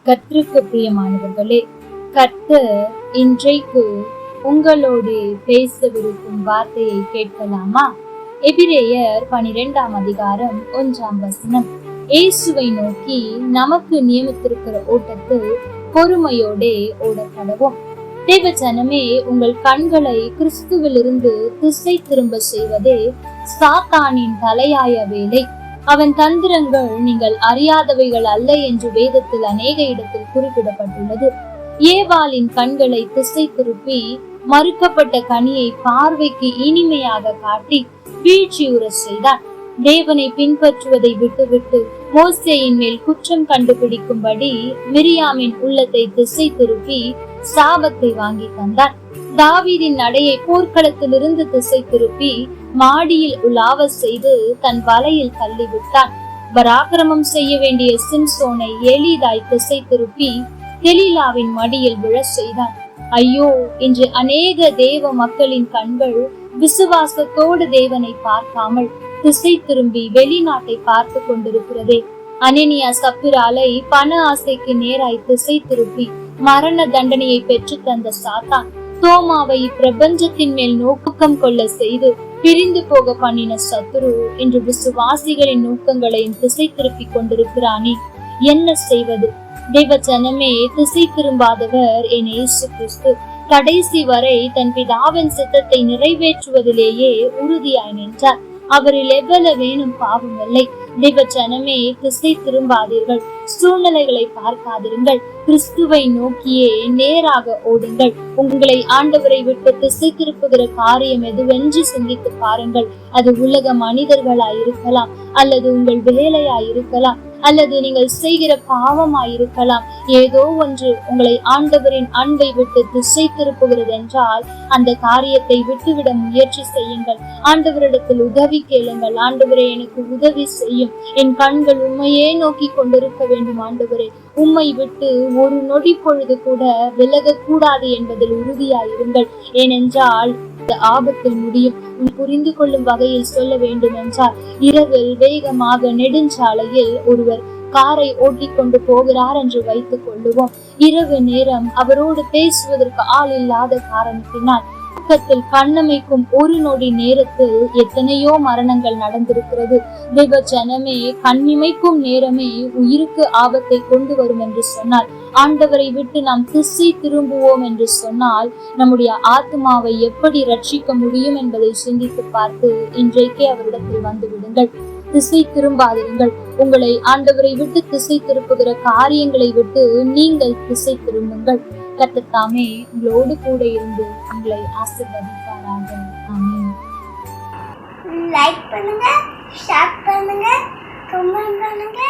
கர்த்தருக்கு பிரியமானவர்களே, கர்த்தர் இன்றைக்கு உங்களோடு பேசவிருக்கும் வார்த்தையை கேட்கலாமா? எபிரேயர் 12ஆம் அதிகாரம் 1ஆம் வசனம். இயேசுவை நோக்கி நமக்கு நியமித்திருக்கிற ஓட்டத்தில் பொறுமையோடே ஓடக்கடவோம். தேவ ஜனமே, உங்கள் கண்களை கிறிஸ்துவிலிருந்து திசை திரும்ப செய்வதே சாத்தானின் தலையாய வேலை. அவன் தந்திரங்கள் நீங்கள் அறியாதவைகள் அல்ல என்று வேதத்தில் அநேக இடத்தில் குறிப்பிடப்பட்டுள்ளது. ஏவாளின் கண்களை திசை திருப்பி மறுக்கப்பட்ட கனியை பார்வைக்கு இனிமையாக காட்டி வீழ்ச்சியுற செய்தான். தேவனை பின்பற்றுவதை விட்டுவிட்டு மோசேயின் மேல் குற்றம் கண்டுபிடிக்கும்படி மிரியாமின் உள்ளத்தை திசை திருப்பி சாபத்தை வாங்கி தந்தான். தாவீதின் நடையை போர்க்களத்திலிருந்து திசை திருப்பி மாடியில் உலாவ செய்து தன் வலையில் தள்ளிவிட்டான். பராக்கிரமம் செய்ய வேண்டிய சிம்சோனை எளிதாய் திசை திருப்பி தெலீலாவின் மடியில் விழ செய்தான். ஐயோ, இன்று அநேக தேவ மக்களின் கண்கள் விசுவாசத்தோடு தேவனை பார்க்காமல் திசை திரும்பி வெளிநாட்டை பார்த்து கொண்டிருக்கிறதே. அனனியா சப்பிராலை பண ஆசைக்கு நேராய் திசை திருப்பி மரண தண்டனையை பெற்று தந்த சாத்தான் தோமாவை பிரபஞ்சத்தின் மேல் நோக்கம் கொள்ள செய்து பிரிந்து போக பண்ணின சத்துரு என்று விசுவாசிகளின் நோக்கங்களையும் திசை திருப்பி கொண்டிருக்கிறானே, என்ன செய்வது? தேவ ஜனமே, திசை திரும்பாதவர் என் இயேசு கிறிஸ்து கடைசி வரை தன் பிதாவின் சித்தத்தை நிறைவேற்றுவதிலேயே உறுதியாய் நின்றார். அவரில் எவ்வளவேனும் பாவம் இல்லை. தேவ ஜனமே, திசை திரும்பாதீர்கள், சூழ்நிலைகளை பார்க்காதிருங்கள், கிறிஸ்துவை நோக்கியே நேராக ஓடுங்கள். உங்களை ஆண்டவரை விட்டு திசை திருப்புகிற காரியம் எதுவென்று சிந்தித்து பாருங்கள். அது உலக மனிதர்களாயிருக்கலாம், அல்லது உங்கள் வேலையாயிருக்கலாம், அல்லது நீங்கள் செய்கிற பாவமாயிருக்கலாம். ஏதோ ஒன்று உங்களை ஆண்டவரின் அன்பை விட்டு திசை திருப்புகிறது என்றால் அந்த காரியத்தை விட்டுவிட முயற்சி செய்யுங்கள். ஆண்டவரிடத்தில் உதவி கேளுங்கள். ஆண்டவரே, எனக்கு உதவி செய்யும். என் கண்கள் உண்மையே நோக்கி கொண்டிருக்க வேண்டும். ஆண்டவரே, உம்மை விட்டு ஒரு நொடி பொழுது கூட விலக கூடாது என்பதில் உறுதியாயிருங்கள். ஏனென்றால் ஆபத்தில் முடியும். புரிந்து கொள்ளும் வகையில் சொல்ல வேண்டும் என்றால், இரவில் வேகமாக நெடுஞ்சாலையில் ஒருவர் காரை ஓட்டிக்கொண்டு போகிறார் என்று வைத்துக் கொள்ளுவோம். இரவு நேரம் அவரோடு பேசுவதற்கு ஆள் இல்லாத காரணத்தினால் பக்கத்தில் கண்ணமைக்கும் ஒரு நொடி நேரத்தில் எத்தனையோ மரணங்கள் நடந்திருக்கிறது. தேவ ஜனமே, கண்ணிமைக்கும் நேரமே உயிருக்கு ஆபத்தை கொண்டு வரும் என்று சொன்னால், ஆண்டவரை விட்டு நாம் திசை திரும்புவோம் என்று சொன்னால் நம்முடைய ஆத்மாவை எப்படி ரட்சிக்க முடியும் என்பதை சிந்தித்து பார்த்து இன்றைக்கே அவரிடத்தில் வந்து விடுங்கள். திசை திரும்பாதிருங்கள். உங்களை ஆண்டவரை விட்டு திசை திருப்புகிற காரியங்களை விட்டு நீங்கள் திசை திரும்புங்கள். கர்த்தர் தாமே உங்களோடு கூட இருந்து உங்களை ஆசீர்வதிப்பாராக. ஆமென். லைக் பண்ணுங்க, ஷேர் பண்ணுங்க, கமெண்ட் பண்ணுங்க.